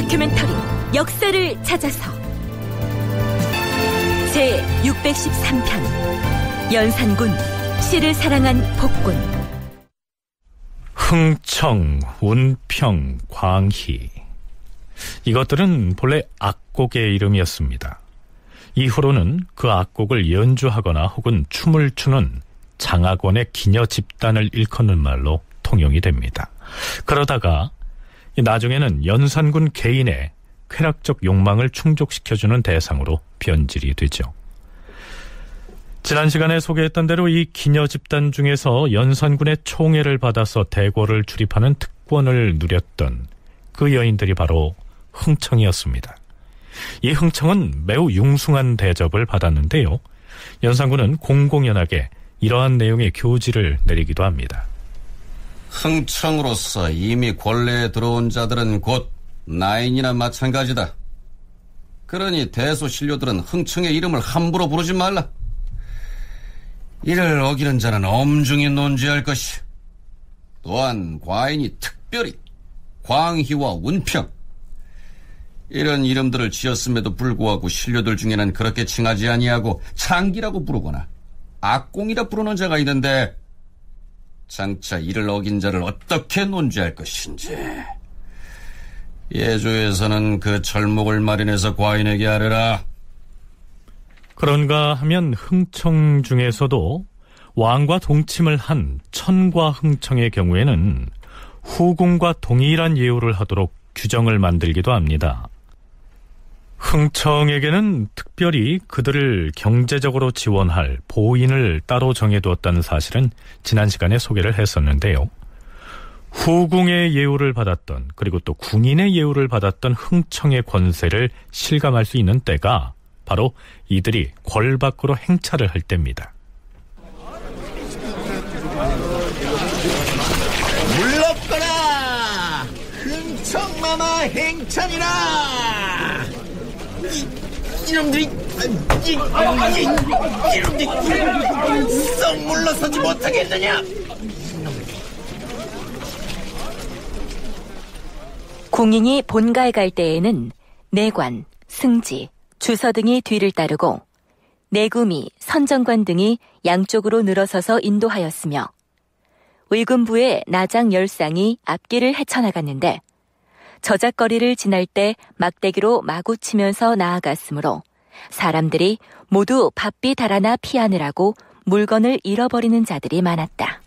다큐멘터리 역사를 찾아서 제613편 연산군 시를 사랑한 복군. 흥청, 운평, 광희, 이것들은 본래 악곡의 이름이었습니다. 이후로는 그 악곡을 연주하거나 혹은 춤을 추는 장악원의 기녀 집단을 일컫는 말로 통용이 됩니다. 그러다가 나중에는 연산군 개인의 쾌락적 욕망을 충족시켜주는 대상으로 변질이 되죠. 지난 시간에 소개했던 대로 이 기녀 집단 중에서 연산군의 총애를 받아서 대궐을 출입하는 특권을 누렸던 그 여인들이 바로 흥청이었습니다. 이 흥청은 매우 융숭한 대접을 받았는데요, 연산군은 공공연하게 이러한 내용의 교지를 내리기도 합니다. 흥청으로서 이미 권례에 들어온 자들은 곧 나인이나 마찬가지다. 그러니 대소신료들은 흥청의 이름을 함부로 부르지 말라. 이를 어기는 자는 엄중히 논지할 것이. 또한 과인이 특별히 광희와 운평, 이런 이름들을 지었음에도 불구하고 신료들 중에는 그렇게 칭하지 아니하고 창기라고 부르거나 악공이라 부르는 자가 있는데, 장차 이를 어긴 자를 어떻게 논지할 것인지 예조에서는 그 철목을 마련해서 과인에게 아뢰라. 그런가 하면 흥청 중에서도 왕과 동침을 한 천과 흥청의 경우에는 후궁과 동일한 예우를 하도록 규정을 만들기도 합니다. 흥청에게는 특별히 그들을 경제적으로 지원할 보인을 따로 정해두었다는 사실은 지난 시간에 소개를 했었는데요. 후궁의 예우를 받았던, 그리고 또 궁인의 예우를 받았던 흥청의 권세를 실감할 수 있는 때가 바로 이들이 궐 밖으로 행차를 할 때입니다. 물러거라! 흥청마마 행찬이라! 이놈들이 썩 물러서지 못하겠느냐? 궁인이 본가에 갈 때에는 내관, 승지, 주서 등이 뒤를 따르고 내구미, 선정관 등이 양쪽으로 늘어서서 인도하였으며 의금부의 나장 10쌍이 앞길을 헤쳐나갔는데 저작거리를 지날 때 막대기로 마구 치면서 나아갔으므로 사람들이 모두 바삐 달아나 피하느라고 물건을 잃어버리는 자들이 많았다.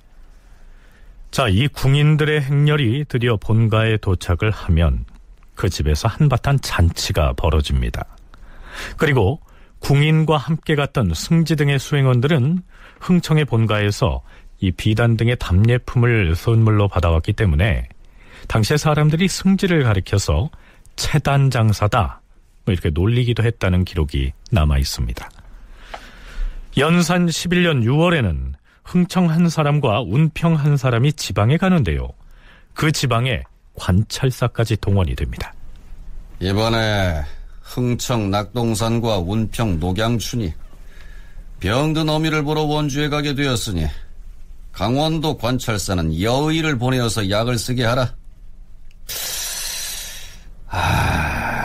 자, 이 궁인들의 행렬이 드디어 본가에 도착을 하면 그 집에서 한바탕 잔치가 벌어집니다. 그리고 궁인과 함께 갔던 승지 등의 수행원들은 흥청의 본가에서 이 비단 등의 답례품을 선물로 받아왔기 때문에 당시에 사람들이 승지를 가리켜서 채단 장사다, 이렇게 놀리기도 했다는 기록이 남아 있습니다. 연산 11년 6월에는 흥청 한 사람과 운평 한 사람이 지방에 가는데요, 그 지방에 관찰사까지 동원이 됩니다. 이번에 흥청 낙동산과 운평 녹양춘이 병든 어미를 보러 원주에 가게 되었으니 강원도 관찰사는 여의를 보내어서 약을 쓰게 하라.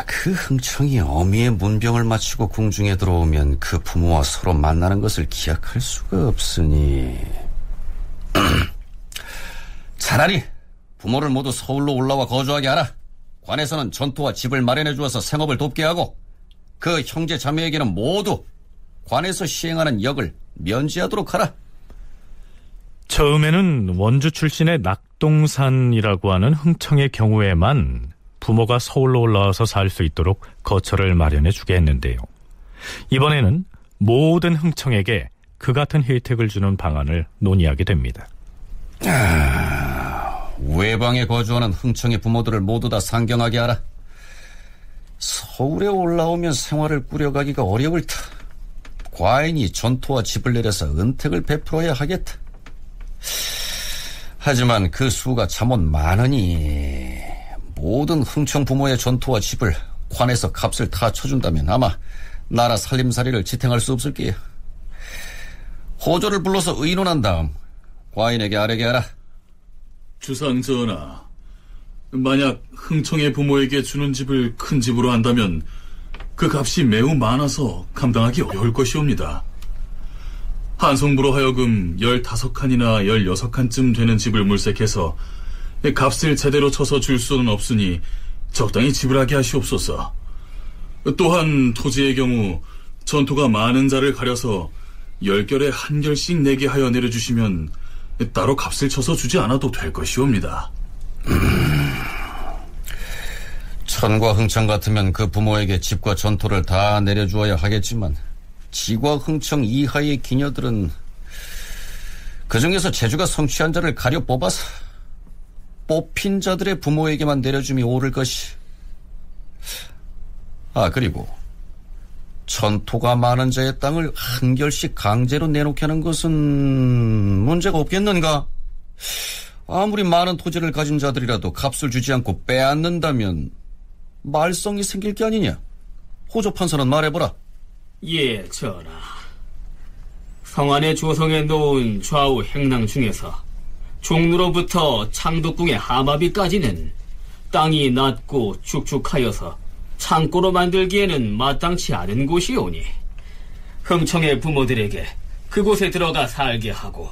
그 흥청이 어미의 문병을 마치고 궁중에 들어오면 그 부모와 서로 만나는 것을 기약할 수가 없으니 차라리 부모를 모두 서울로 올라와 거주하게 하라. 관에서는 전토와 집을 마련해 주어서 생업을 돕게 하고 그 형제 자매에게는 모두 관에서 시행하는 역을 면제하도록 하라. 처음에는 원주 출신의 낙동산이라고 하는 흥청의 경우에만 부모가 서울로 올라와서 살 수 있도록 거처를 마련해 주게 했는데요, 이번에는 모든 흥청에게 그 같은 혜택을 주는 방안을 논의하게 됩니다. 외방에 거주하는 흥청의 부모들을 모두 다 상경하게 하라. 서울에 올라오면 생활을 꾸려가기가 어려울 터 과인이 전토와 집을 내려서 은택을 베풀어야 하겠다. 하지만 그 수가 잠옷 많으니 모든 흥청 부모의 전토와 집을 관에서 값을 다 쳐준다면 아마 나라 살림살이를 지탱할 수 없을 게야. 호조를 불러서 의논한 다음 과인에게 아뢰게 하라. 주상전하, 만약 흥청의 부모에게 주는 집을 큰 집으로 한다면 그 값이 매우 많아서 감당하기 어려울 것이옵니다. 한송부로 하여금 15칸이나 16칸쯤 되는 집을 물색해서 값을 제대로 쳐서 줄 수는 없으니 적당히 지불하게 하시옵소서. 또한 토지의 경우 전토가 많은 자를 가려서 10결에 한 결씩 내게 하여 내려주시면 따로 값을 쳐서 주지 않아도 될 것이옵니다. 천과 흥청 같으면 그 부모에게 집과 전토를 다 내려주어야 하겠지만 지과 흥청 이하의 기녀들은 그 중에서 재주가 성취한 자를 가려 뽑아서 뽑힌 자들의 부모에게만 내려줌이 옳을 것이. 그리고 전토가 많은 자의 땅을 한 결씩 강제로 내놓게 하는 것은 문제가 없겠는가? 아무리 많은 토지를 가진 자들이라도 값을 주지 않고 빼앗는다면 말썽이 생길 게 아니냐? 호조 판사는 말해보라. 예, 전하. 성안에 조성해 놓은 좌우 행랑 중에서 종로로부터 창덕궁의 하마비까지는 땅이 낮고 축축하여서 창고로 만들기에는 마땅치 않은 곳이오니 흥청의 부모들에게 그곳에 들어가 살게 하고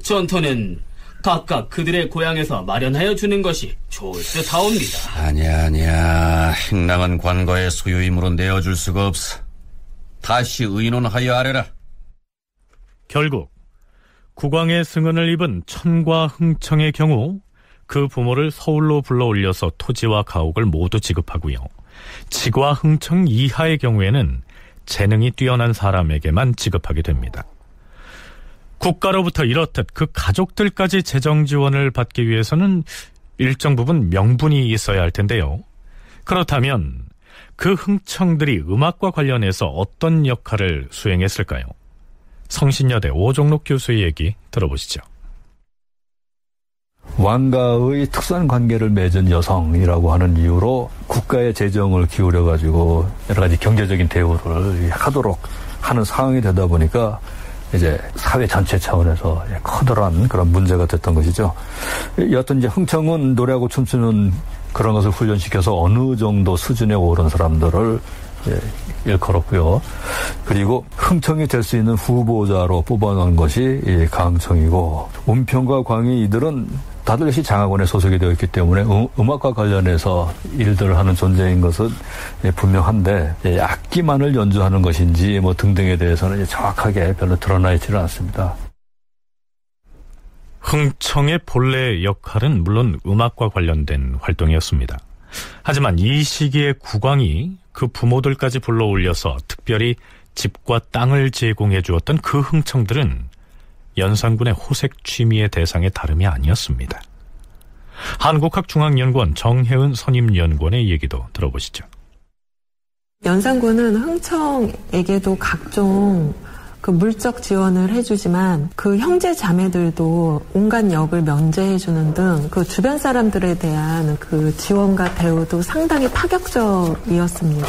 전토는 각각 그들의 고향에서 마련하여 주는 것이 좋을 듯하옵니다. 아니야. 행랑은 관가의 소유임으로 내어줄 수가 없어. 다시 의논하여 아래라. 결국 국왕의 승언을 입은 천과 흥청의 경우 그 부모를 서울로 불러올려서 토지와 가옥을 모두 지급하고요. 지과 흥청 이하의 경우에는 재능이 뛰어난 사람에게만 지급하게 됩니다. 국가로부터 이렇듯 그 가족들까지 재정 지원을 받기 위해서는 일정 부분 명분이 있어야 할 텐데요. 그렇다면 그 흥청들이 음악과 관련해서 어떤 역할을 수행했을까요? 성신여대 오종록 교수의 얘기 들어보시죠. 왕가의 특수한 관계를 맺은 여성이라고 하는 이유로 국가의 재정을 기울여가지고 여러 가지 경제적인 대우를 하도록 하는 상황이 되다 보니까 이제 사회 전체 차원에서 커다란 그런 문제가 됐던 것이죠. 여하튼 이제 흥청은 노래하고 춤추는 그런 것을 훈련시켜서 어느 정도 수준에 오른 사람들을 일컬었고요. 그리고 흥청이 될 수 있는 후보자로 뽑아놓은 것이 이 강청이고, 운평과 광희 이들은 다들 역시 장학원에 소속이 되어 있기 때문에 음악과 관련해서 일들을 하는 존재인 것은 분명한데 악기만을 연주하는 것인지 뭐 등등에 대해서는 정확하게 별로 드러나 있지는 않습니다. 흥청의 본래 역할은 물론 음악과 관련된 활동이었습니다. 하지만 이 시기에 국왕이 그 부모들까지 불러올려서 특별히 집과 땅을 제공해 주었던 그 흥청들은 연산군의 호색 취미의 대상의 다름이 아니었습니다. 한국학중앙연구원 정혜은 선임연구원의 얘기도 들어보시죠. 연산군은 흥청에게도 각종 그 물적 지원을 해주지만 그 형제 자매들도 온갖 역을 면제해주는 등 그 주변 사람들에 대한 그 지원과 대우도 상당히 파격적이었습니다.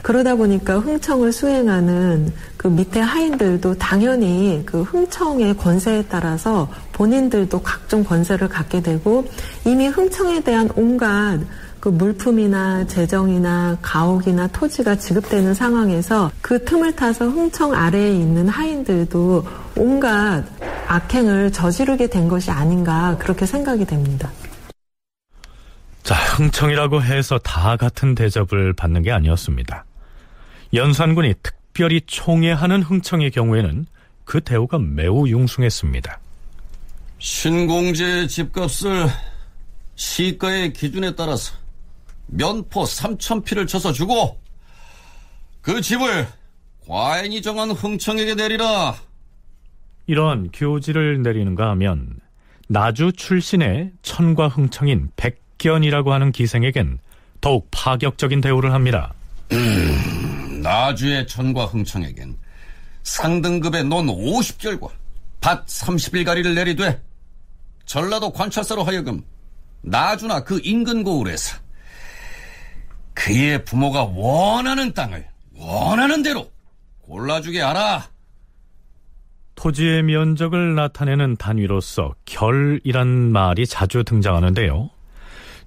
그러다 보니까 흥청을 수행하는 그 밑에 하인들도 당연히 그 흥청의 권세에 따라서 본인들도 각종 권세를 갖게 되고, 이미 흥청에 대한 온갖 그 물품이나 재정이나 가옥이나 토지가 지급되는 상황에서 그 틈을 타서 흥청 아래에 있는 하인들도 온갖 악행을 저지르게 된 것이 아닌가, 그렇게 생각이 됩니다. 자, 흥청이라고 해서 다 같은 대접을 받는 게 아니었습니다. 연산군이 특별히 총애하는 흥청의 경우에는 그 대우가 매우 융숭했습니다. 신공제의 집값을 시가의 기준에 따라서 면포 3,000피를 쳐서 주고 그 집을 과인이 정한 흥청에게 내리라. 이러한 교지를 내리는가 하면 나주 출신의 천과 흥청인 백견이라고 하는 기생에겐 더욱 파격적인 대우를 합니다. 나주의 천과 흥청에겐 상등급의 논 50결과 밭 30일가리를 내리되 전라도 관찰사로 하여금 나주나 그 인근 고을에서 그의 부모가 원하는 땅을 원하는 대로 골라주게 하라. 토지의 면적을 나타내는 단위로서 결이란 말이 자주 등장하는데요.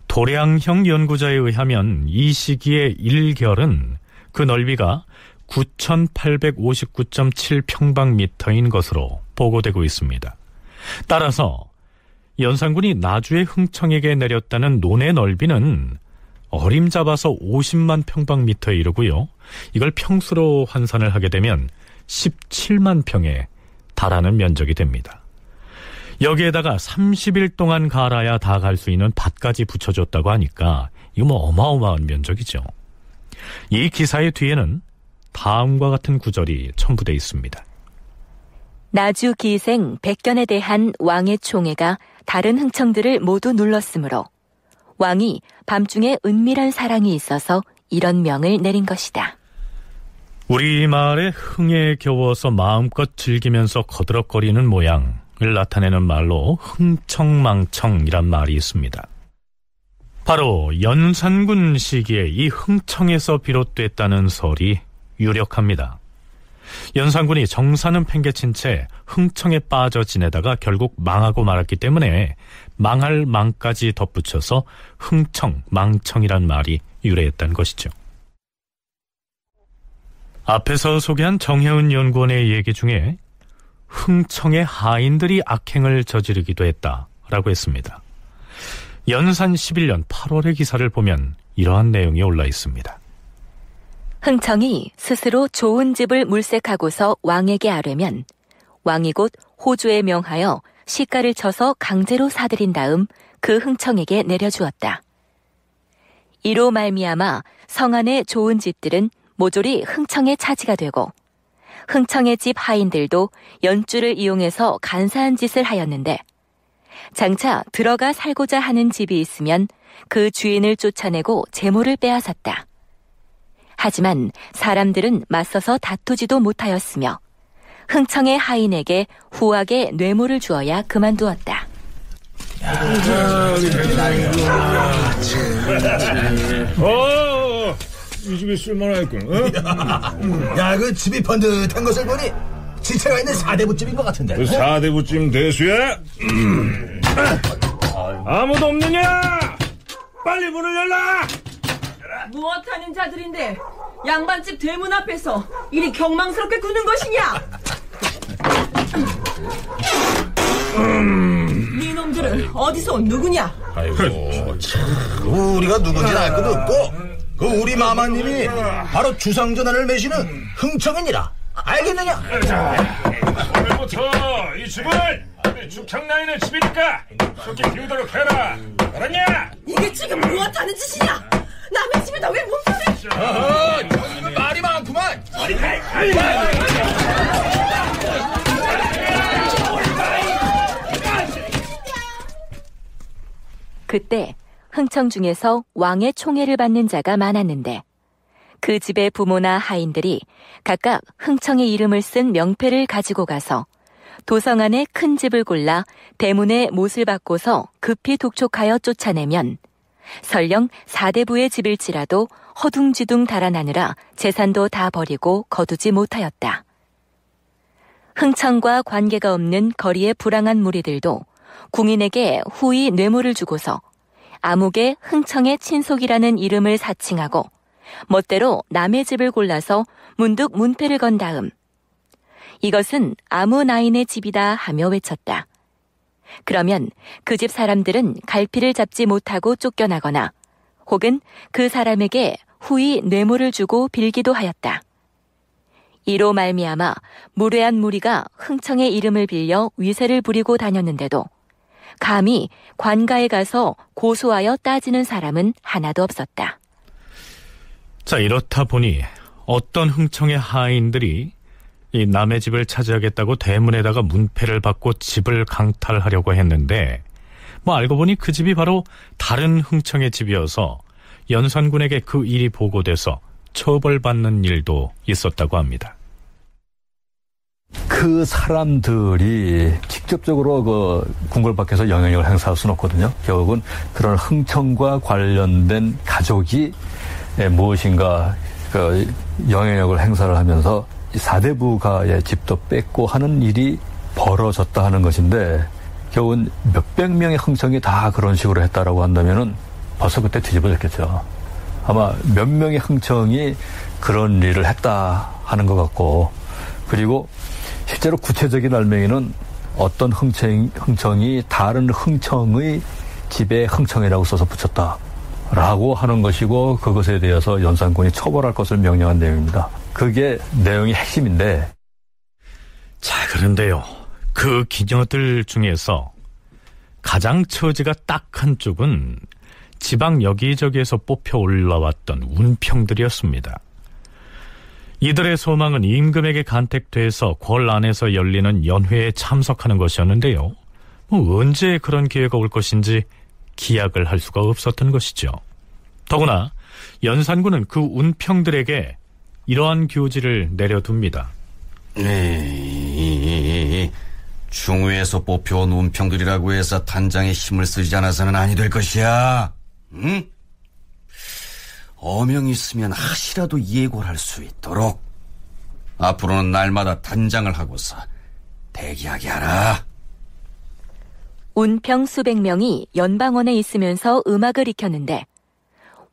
도량형 연구자에 의하면 이 시기의 일결은 그 넓이가 9,859.7평방미터인 것으로 보고되고 있습니다. 따라서 연산군이 나주의 흥청에게 내렸다는 논의 넓이는 어림잡아서 50만 평방미터에 이르고요. 이걸 평수로 환산을 하게 되면 17만 평에 달하는 면적이 됩니다. 여기에다가 30일 동안 갈아야 다 갈 수 있는 밭까지 붙여줬다고 하니까 이거 뭐 어마어마한 면적이죠. 이 기사의 뒤에는 다음과 같은 구절이 첨부되어 있습니다. 나주 기생 백견에 대한 왕의 총애가 다른 흥청들을 모두 눌렀으므로 왕이 밤중에 은밀한 사랑이 있어서 이런 명을 내린 것이다. 우리말의 흥에 겨워서 마음껏 즐기면서 거드럭거리는 모양을 나타내는 말로 흥청망청이란 말이 있습니다. 바로 연산군 시기에 이 흥청에서 비롯됐다는 설이 유력합니다. 연산군이 정사는 팽개친 채 흥청에 빠져 지내다가 결국 망하고 말았기 때문에 망할 망까지 덧붙여서 흥청, 망청이란 말이 유래했다는 것이죠. 앞에서 소개한 정혜은 연구원의 얘기 중에 흥청의 하인들이 악행을 저지르기도 했다라고 했습니다. 연산 11년 8월의 기사를 보면 이러한 내용이 올라 있습니다. 흥청이 스스로 좋은 집을 물색하고서 왕에게 아뢰면 왕이 곧 호주에 명하여 시가를 쳐서 강제로 사들인 다음 그 흥청에게 내려주었다. 이로 말미암아 성안의 좋은 집들은 모조리 흥청의 차지가 되고 흥청의 집 하인들도 연주를 이용해서 간사한 짓을 하였는데 장차 들어가 살고자 하는 집이 있으면 그 주인을 쫓아내고 재물을 빼앗았다. 하지만 사람들은 맞서서 다투지도 못하였으며 흥청의 하인에게 후하게 뇌물을 주어야 그만두었다. 이 집이 쓸만하겠군. 야, 그 집이 번듯한 것을 보니 지체가 있는 사대부집인 것 같은데. 그 사대부집 대수야? 아무도 없느냐? 빨리 문을 열라! 무엇하는 자들인데 양반집 대문 앞에서 이리 경망스럽게 구는 것이냐? 니놈들은 어디서 온 누구냐? 아이고, 우리가 누군지는 알 것도 없고 그 우리 마마님이 바로 주상전환을 매시는 흥청이니라. 알겠느냐? 오늘부터 이 집은 우리 죽창나인의 집이니까 속히 비우도록 해라. 알았냐? 이게 지금 무엇하는 짓이냐? 남의 집에다 왜 몸살을? 말이 많구만. 그때 흥청 중에서 왕의 총애를 받는 자가 많았는데 그 집의 부모나 하인들이 각각 흥청의 이름을 쓴 명패를 가지고 가서 도성 안에 큰 집을 골라 대문에 못을 박고서 급히 독촉하여 쫓아내면 설령 사대부의 집일지라도 허둥지둥 달아나느라 재산도 다 버리고 거두지 못하였다. 흥청과 관계가 없는 거리의 불황한 무리들도 궁인에게 후히 뇌물을 주고서 암흑의 흥청의 친속이라는 이름을 사칭하고 멋대로 남의 집을 골라서 문득 문패를 건 다음 이것은 아무 나인의 집이다 하며 외쳤다. 그러면 그 집 사람들은 갈피를 잡지 못하고 쫓겨나거나 혹은 그 사람에게 후히 뇌물을 주고 빌기도 하였다. 이로 말미암아 무례한 무리가 흥청의 이름을 빌려 위세를 부리고 다녔는데도 감히 관가에 가서 고소하여 따지는 사람은 하나도 없었다. 자, 이렇다 보니 어떤 흥청의 하인들이 이 남의 집을 차지하겠다고 대문에다가 문패를 받고 집을 강탈하려고 했는데 알고 보니 그 집이 바로 다른 흥청의 집이어서 연산군에게 그 일이 보고돼서 처벌받는 일도 있었다고 합니다. 그 사람들이 직접적으로 그 궁궐 밖에서 영향력을 행사할 수는 없거든요. 결국은 그런 흥청과 관련된 가족이 무엇인가 그 영향력을 행사를 하면서 사대부가의 집도 뺏고 하는 일이 벌어졌다 하는 것인데 결국은 몇백 명의 흥청이 다 그런 식으로 했다라고 한다면은 벌써 그때 뒤집어졌겠죠. 아마 몇 명의 흥청이 그런 일을 했다 하는 것 같고, 그리고 실제로 구체적인 알맹이는 어떤 흥청이 다른 흥청의 집에 흥청이라고 써서 붙였다라고 하는 것이고, 그것에 대해서 연산군이 처벌할 것을 명령한 내용입니다. 그게 내용의 핵심인데. 자, 그런데요. 그 기녀들 중에서 가장 처지가 딱한 쪽은 지방 여기저기에서 뽑혀 올라왔던 운평들이었습니다. 이들의 소망은 임금에게 간택돼서 궐 안에서 열리는 연회에 참석하는 것이었는데요. 언제 그런 기회가 올 것인지 기약을 할 수가 없었던 것이죠. 더구나 연산군은 그 운평들에게 이러한 교지를 내려둡니다. 중위에서 뽑혀온 운평들이라고 해서 단장의 힘을 쓰지 않아서는 아니 될 것이야. 응? 어명이 있으면 하시라도 예고할 수 있도록 앞으로는 날마다 단장을 하고서 대기하게 하라. 운평 수백 명이 연방원에 있으면서 음악을 익혔는데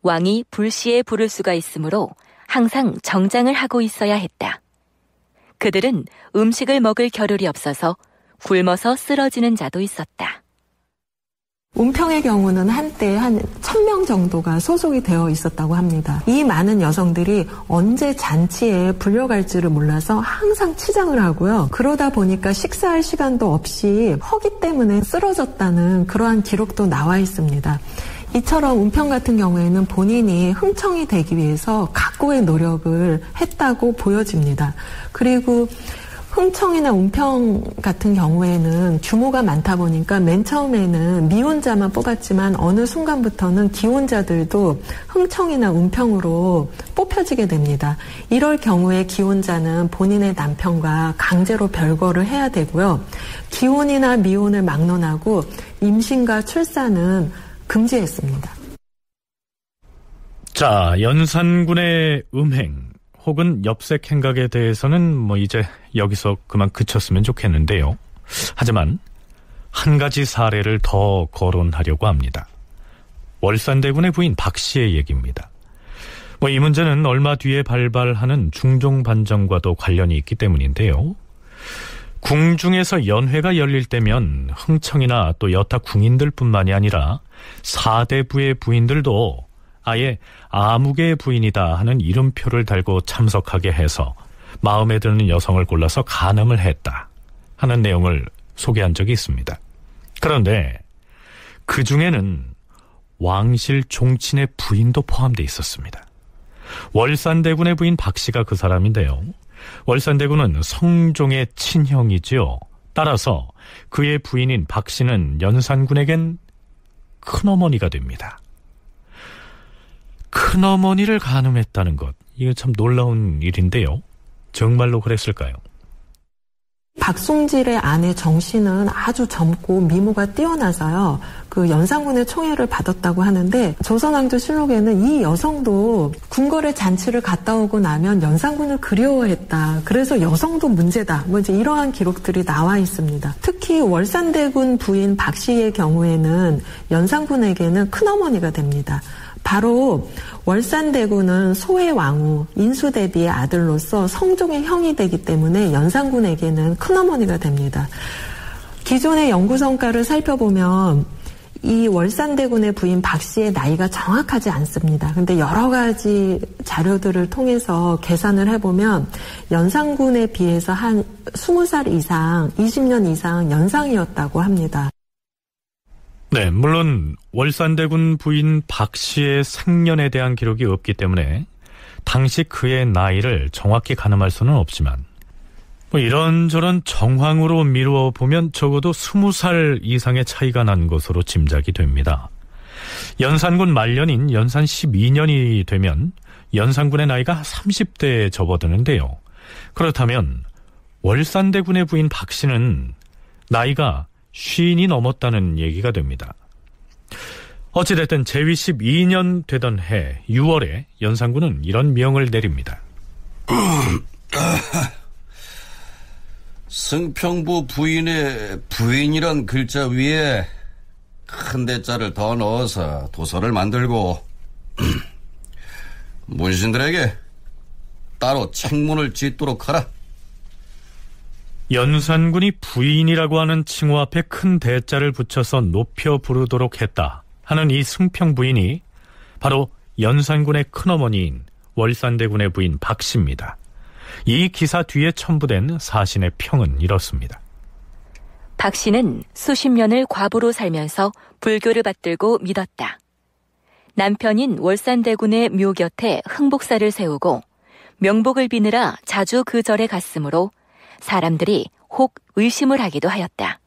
왕이 불시에 부를 수가 있으므로 항상 정장을 하고 있어야 했다. 그들은 음식을 먹을 겨를이 없어서 굶어서 쓰러지는 자도 있었다. 운평의 경우는 한때 한 1000명 정도가 소속이 되어 있었다고 합니다. 이 많은 여성들이 언제 잔치에 불려갈지를 몰라서 항상 치장을 하고요. 그러다 보니까 식사할 시간도 없이 허기 때문에 쓰러졌다는 그러한 기록도 나와 있습니다. 이처럼 운평 같은 경우에는 본인이 흥청이 되기 위해서 각고의 노력을 했다고 보여집니다. 그리고 흥청이나 운평 같은 경우에는 규모가 많다 보니까 맨 처음에는 미혼자만 뽑았지만 어느 순간부터는 기혼자들도 흥청이나 운평으로 뽑혀지게 됩니다. 이럴 경우에 기혼자는 본인의 남편과 강제로 별거를 해야 되고요. 기혼이나 미혼을 막론하고 임신과 출산은 금지했습니다. 자, 연산군의 음행 혹은 엽색 행각에 대해서는 이제 여기서 그만 그쳤으면 좋겠는데요. 하지만 한 가지 사례를 더 거론하려고 합니다. 월산대군의 부인 박씨의 얘기입니다. 이 문제는 얼마 뒤에 발발하는 중종반정과도 관련이 있기 때문인데요. 궁중에서 연회가 열릴 때면 흥청이나 또 여타 궁인들뿐만이 아니라 사대부의 부인들도 아예 아무개의 부인이다 하는 이름표를 달고 참석하게 해서 마음에 드는 여성을 골라서 간음을 했다 하는 내용을 소개한 적이 있습니다. 그런데 그 중에는 왕실 종친의 부인도 포함되어 있었습니다. 월산대군의 부인 박씨가 그 사람인데요. 월산대군은 성종의 친형이지요. 따라서 그의 부인인 박씨는 연산군에겐 큰어머니가 됩니다. 큰어머니를 간음했다는 것, 이거 참 놀라운 일인데요. 정말로 그랬을까요? 박송질의 아내 정씨는 아주 젊고 미모가 뛰어나서요. 그 연산군의 총애를 받았다고 하는데 조선왕조실록에는 이 여성도 궁궐에 잔치를 갔다 오고 나면 연산군을 그리워했다. 그래서 여성도 문제다. 이제 이러한 기록들이 나와 있습니다. 특히 월산대군 부인 박씨의 경우에는 연산군에게는 큰어머니가 됩니다. 바로 월산대군은 소해왕후 인수대비의 아들로서 성종의 형이 되기 때문에 연산군에게는 큰어머니가 됩니다. 기존의 연구 성과를 살펴보면 이 월산대군의 부인 박씨의 나이가 정확하지 않습니다. 근데 여러 가지 자료들을 통해서 계산을 해보면 연산군에 비해서 한 20살 이상, 20년 이상 연상이었다고 합니다. 네, 물론 월산대군 부인 박씨의 생년에 대한 기록이 없기 때문에 당시 그의 나이를 정확히 가늠할 수는 없지만 이런저런 정황으로 미루어 보면 적어도 20살 이상의 차이가 난 것으로 짐작이 됩니다. 연산군 말년인 연산 12년이 되면 연산군의 나이가 30대에 접어드는데요. 그렇다면 월산대군의 부인 박씨는 나이가 50이 넘었다는 얘기가 됩니다. 어찌됐든 제위 12년 되던 해 6월에 연산군은 이런 명을 내립니다. 승평부 부인의 부인이란 글자 위에 큰 대자를 더 넣어서 도서를 만들고 문신들에게 따로 책문을 짓도록 하라. 연산군이 부인이라고 하는 칭호 앞에 큰 대자를 붙여서 높여 부르도록 했다 하는 이 승평 부인이 바로 연산군의 큰어머니인 월산대군의 부인 박씨입니다. 이 기사 뒤에 첨부된 사신의 평은 이렇습니다. 박씨는 수십 년을 과부로 살면서 불교를 받들고 믿었다. 남편인 월산대군의 묘 곁에 흥복사를 세우고 명복을 비느라 자주 그 절에 갔으므로 사람들이 혹 의심을 하기도 하였다.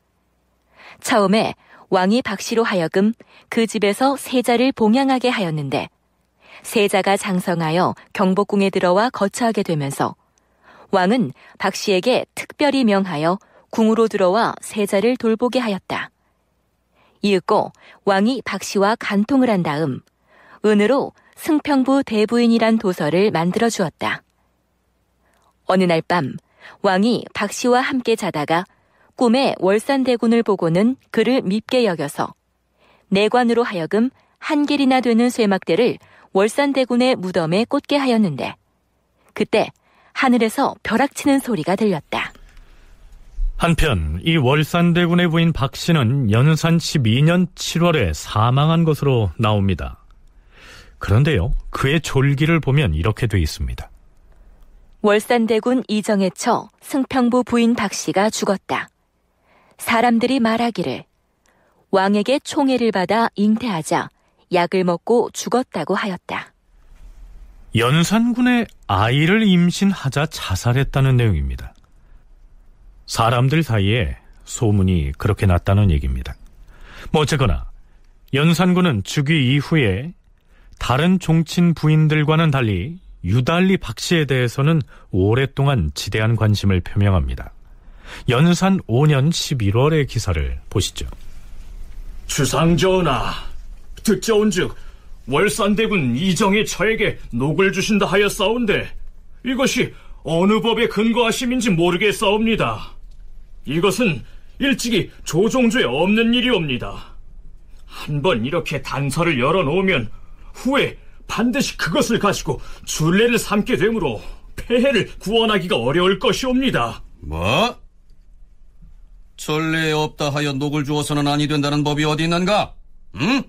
처음에 왕이 박씨로 하여금 그 집에서 세자를 봉양하게 하였는데 세자가 장성하여 경복궁에 들어와 거처하게 되면서 왕은 박씨에게 특별히 명하여 궁으로 들어와 세자를 돌보게 하였다. 이윽고 왕이 박씨와 간통을 한 다음 은으로 승평부 대부인이란 도서를 만들어 주었다. 어느 날 밤 왕이 박씨와 함께 자다가 꿈에 월산대군을 보고는 그를 밉게 여겨서 내관으로 하여금 한 길이나 되는 쇠막대를 월산대군의 무덤에 꽂게 하였는데 그때 하늘에서 벼락치는 소리가 들렸다. 한편 이 월산대군의 부인 박씨는 연산 12년 7월에 사망한 것으로 나옵니다. 그런데요, 그의 졸기를 보면 이렇게 돼 있습니다. 월산대군 이정에 처 승평부 부인 박씨가 죽었다. 사람들이 말하기를 왕에게 총애를 받아 잉태하자 약을 먹고 죽었다고 하였다. 연산군의 아이를 임신하자 자살했다는 내용입니다. 사람들 사이에 소문이 그렇게 났다는 얘기입니다. 어쨌거나 연산군은 즉위 이후에 다른 종친 부인들과는 달리 유달리 박씨에 대해서는 오랫동안 지대한 관심을 표명합니다. 연산 5년 11월의 기사를 보시죠. 주상전하, 듣자온즉 월산대군 이정이 저에게 녹을 주신다 하였사온데 이것이 어느 법에 근거하심인지 모르겠사옵니다. 이것은 일찍이 조종조에 없는 일이옵니다. 한번 이렇게 단서를 열어놓으면 후에 반드시 그것을 가지고 줄례를 삼게 되므로 폐해를 구원하기가 어려울 것이옵니다. 뭐? 전례에 없다 하여 녹을 주어서는 아니 된다는 법이 어디 있는가? 응?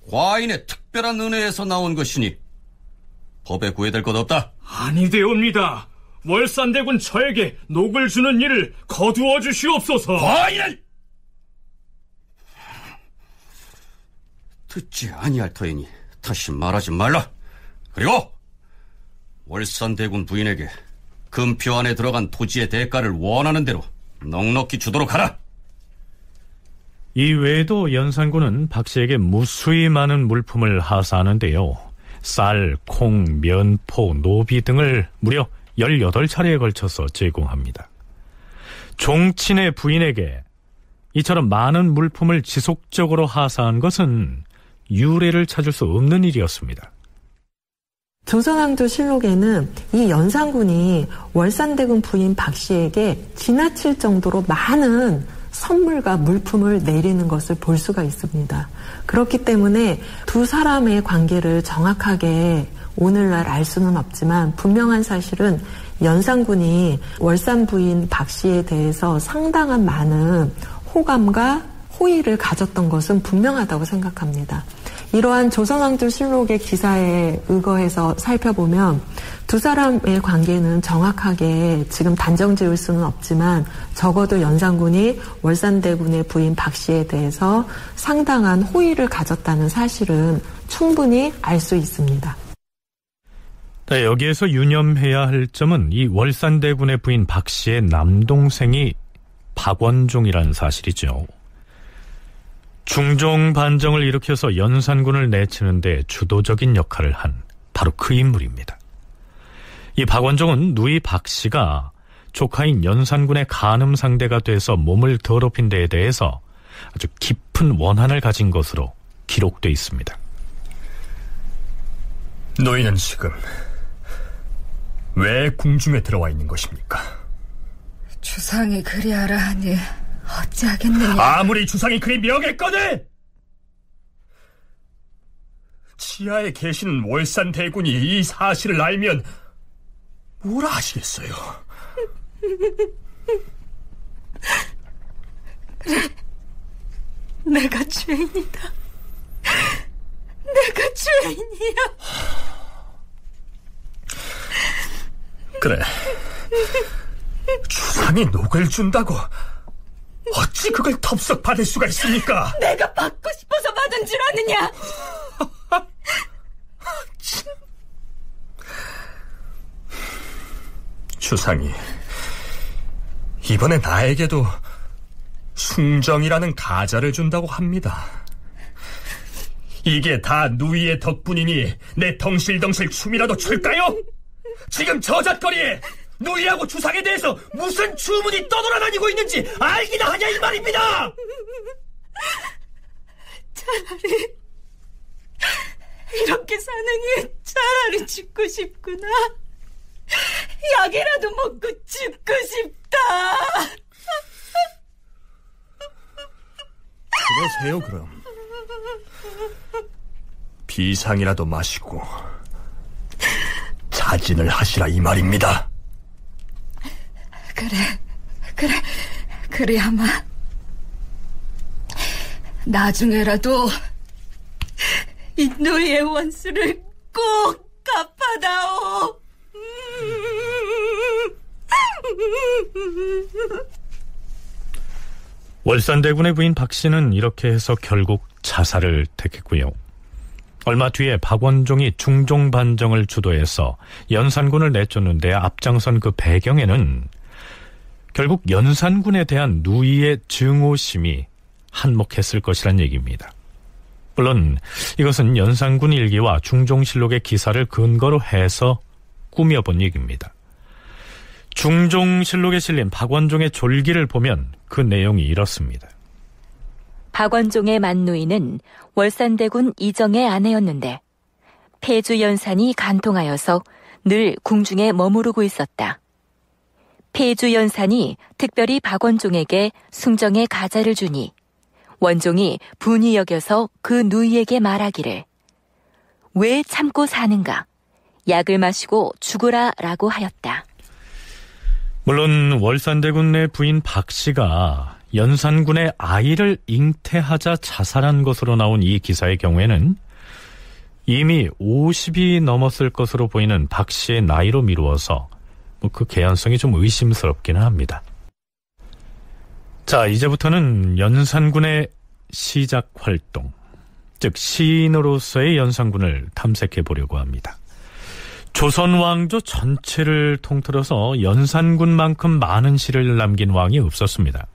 과인의 특별한 은혜에서 나온 것이니 법에 구애될 것 없다. 아니되옵니다. 월산대군 저에게 녹을 주는 일을 거두어 주시옵소서. 과인은 듣지 아니할 터이니 다시 말하지 말라. 그리고 월산대군 부인에게 금표 안에 들어간 토지의 대가를 원하는 대로 넉넉히 주도록 하라. 이 외에도 연산군은 박씨에게 무수히 많은 물품을 하사하는데요. 쌀, 콩, 면포, 노비 등을 무려 18차례에 걸쳐서 제공합니다. 종친의 부인에게 이처럼 많은 물품을 지속적으로 하사한 것은 유례를 찾을 수 없는 일이었습니다. 조선왕조실록에는 이 연산군이 월산대군 부인 박씨에게 지나칠 정도로 많은 선물과 물품을 내리는 것을 볼 수가 있습니다. 그렇기 때문에 두 사람의 관계를 정확하게 오늘날 알 수는 없지만 분명한 사실은 연산군이 월산 부인 박씨에 대해서 상당한 많은 호감과 호의를 가졌던 것은 분명하다고 생각합니다. 이러한 조선왕조실록의 기사에 의거해서 살펴보면 두 사람의 관계는 정확하게 지금 단정 지을 수는 없지만 적어도 연산군이 월산대군의 부인 박씨에 대해서 상당한 호의를 가졌다는 사실은 충분히 알 수 있습니다. 네, 여기에서 유념해야 할 점은 이 월산대군의 부인 박씨의 남동생이 박원종이라는 사실이죠. 중종 반정을 일으켜서 연산군을 내치는데 주도적인 역할을 한 바로 그 인물입니다. 이 박원종은 누이 박씨가 조카인 연산군의 간음 상대가 돼서 몸을 더럽힌 데에 대해서 아주 깊은 원한을 가진 것으로 기록돼 있습니다. 너희는 지금 왜 궁중에 들어와 있는 것입니까? 주상이 그리하라 하니 어찌하겠느냐. 아무리 주상이 그리 명했거늘 지하에 계신 월산대군이 이 사실을 알면 뭐라 하시겠어요? 그래, 내가 죄인이다. 내가 죄인이야. 그래, 주상이 녹을 준다고 어찌 그걸 덥석 받을 수가 있습니까? 내가 받고 싶어서 받은 줄 아느냐? 주상이 이번에 나에게도 숭정이라는 가자를 준다고 합니다. 이게 다 누이의 덕분이니 내 덩실덩실 춤이라도 출까요? 지금 저잣거리에 누이하고 주상에 대해서 무슨 주문이 떠돌아다니고 있는지 알기나 하냐 이 말입니다. 차라리 이렇게 사느니 차라리 죽고 싶구나. 약이라도 먹고 죽고 싶다. 그러세요 그럼. 비상이라도 마시고 자진을 하시라 이 말입니다. 그래야마 나중에라도 이 누이의 원수를 꼭 갚아다오. 월산대군의 부인 박씨는 이렇게 해서 결국 자살을 택했고요. 얼마 뒤에 박원종이 중종반정을 주도해서 연산군을 내쫓는 데 앞장선 그 배경에는 결국 연산군에 대한 누이의 증오심이 한몫했을 것이란 얘기입니다. 물론 이것은 연산군 일기와 중종실록의 기사를 근거로 해서 꾸며본 얘기입니다. 중종실록에 실린 박원종의 졸기를 보면 그 내용이 이렇습니다. 박원종의 만누이는 월산대군 이정의 아내였는데 폐주연산이 간통하여서 늘 궁중에 머무르고 있었다. 폐주연산이 특별히 박원종에게 숭정의 가자를 주니 원종이 분이 여겨서 그 누이에게 말하기를 왜 참고 사는가? 약을 마시고 죽으라 라고 하였다. 물론 월산대군 내 부인 박씨가 연산군의 아이를 잉태하자 자살한 것으로 나온 이 기사의 경우에는 이미 50이 넘었을 것으로 보이는 박씨의 나이로 미루어서 그 개연성이 좀 의심스럽기는 합니다. 자, 이제부터는 연산군의 시작 활동, 즉 시인으로서의 연산군을 탐색해 보려고 합니다. 조선 왕조 전체를 통틀어서 연산군만큼 많은 시를 남긴 왕이 없었습니다.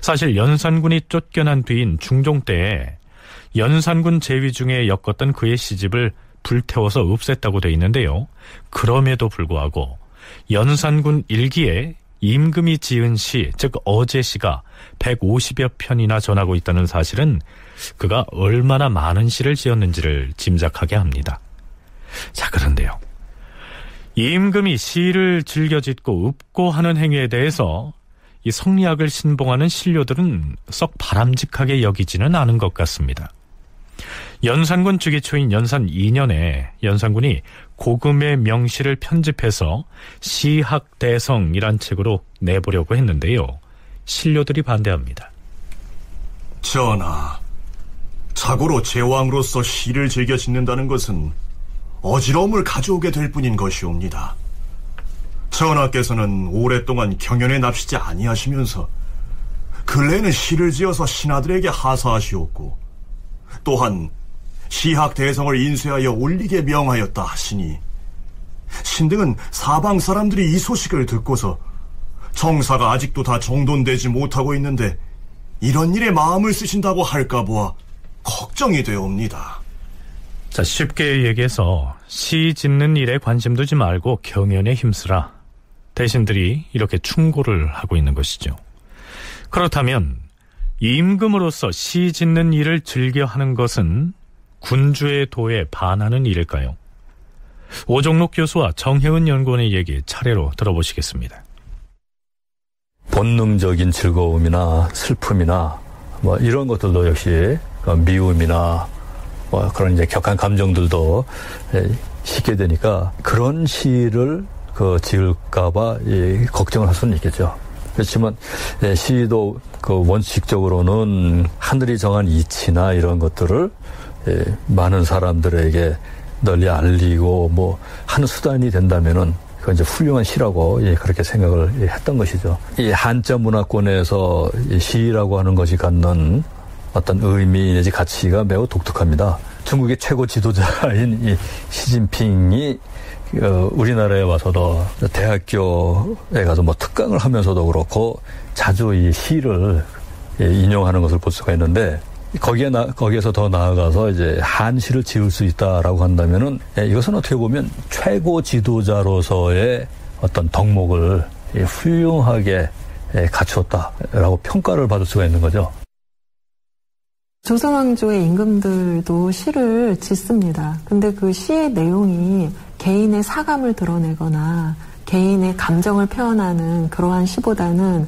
사실 연산군이 쫓겨난 뒤인 중종 때에 연산군 제위 중에 엮었던 그의 시집을 불태워서 없앴다고 돼 있는데요. 그럼에도 불구하고 연산군 일기에 임금이 지은 시, 즉 어제시가 150여 편이나 전하고 있다는 사실은 그가 얼마나 많은 시를 지었는지를 짐작하게 합니다. 자, 그런데요, 임금이 시를 즐겨 짓고 읊고 하는 행위에 대해서 이 성리학을 신봉하는 신료들은 썩 바람직하게 여기지는 않은 것 같습니다. 연산군 주기초인 연산 2년에 연산군이 고금의 명시를 편집해서 시학대성이란 책으로 내보려고 했는데요. 신료들이 반대합니다. 전하, 자고로 제왕으로서 시를 즐겨 짓는다는 것은 어지러움을 가져오게 될 뿐인 것이옵니다. 전하께서는 오랫동안 경연에 납시지 아니하시면서 근래에는 시를 지어서 신하들에게 하사하시었고 또한 시학대성을 인쇄하여 올리게 명하였다 하시니 신등은 사방 사람들이 이 소식을 듣고서 정사가 아직도 다 정돈되지 못하고 있는데 이런 일에 마음을 쓰신다고 할까 보아 걱정이 되옵니다. 자, 쉽게 얘기해서 시 짓는 일에 관심 두지 말고 경연에 힘쓰라. 대신들이 이렇게 충고를 하고 있는 것이죠. 그렇다면 임금으로서 시 짓는 일을 즐겨 하는 것은 군주의 도에 반하는 일일까요? 오종록 교수와 정혜은 연구원의 얘기 차례로 들어보시겠습니다. 본능적인 즐거움이나 슬픔이나 뭐 이런 것들도 역시 미움이나 뭐 그런 이제 격한 감정들도 싣게 되니까 그런 시를 지을까봐 걱정을 할 수는 있겠죠. 그렇지만 시도 원칙적으로는 하늘이 정한 이치나 이런 것들을 많은 사람들에게 널리 알리고 뭐 하는 수단이 된다면은 그건 이제 훌륭한 시라고 그렇게 생각을 했던 것이죠. 이 한자 문화권에서 시라고 하는 것이 갖는 어떤 의미 내지 가치가 매우 독특합니다. 중국의 최고 지도자인 이 시진핑이 우리나라에 와서도 대학교에 가서 뭐 특강을 하면서도 그렇고 자주 이 시를 인용하는 것을 볼 수가 있는데 거기에서 더 나아가서 이제 한시를 지을 수 있다라고 한다면은 이것은 어떻게 보면 최고 지도자로서의 어떤 덕목을 훌륭하게 갖추었다라고 평가를 받을 수가 있는 거죠. 조선왕조의 임금들도 시를 짓습니다. 근데 그 시의 내용이 개인의 사감을 드러내거나 개인의 감정을 표현하는 그러한 시보다는